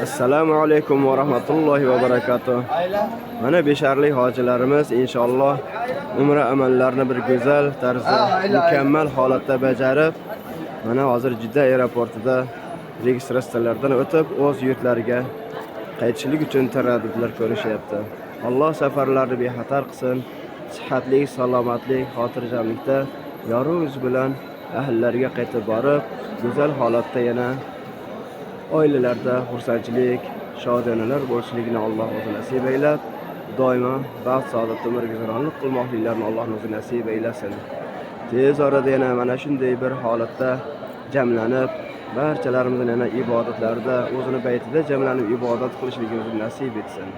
Assalomu alaykum va rahmatullohi va barakatuh. Mana besharlik hojilarimiz inshaalloh umra amallarini bir go'zal tarzda, mukammal holatda bajarib, mana hozir Jidda aeroportida registratsiyalardan o'tib, o'z yurtlariga qaytishlik uchun taraddudlar ko'rishyapti. Alloh safarlarni bexatar qilsin, sihatlik, salomatlik, xotirjamlikda yorug' yuz bilan ahllariga qaytib borib, go'zal holatda yana oilalarda xursandchilik, shodiyanalar bo'lishligini Alloh o'zi nasib eylab, doimo baxt, saodat, umr guzaronlik qilmoqliklarini Alloh o'zi nasib eylasin. Tez orada yana mana shunday bir holatda jamlanib, barchalarimizning yana ibodatlarda, o'zini baytida jamlanib ibodat qilishligimizni nasib etsin.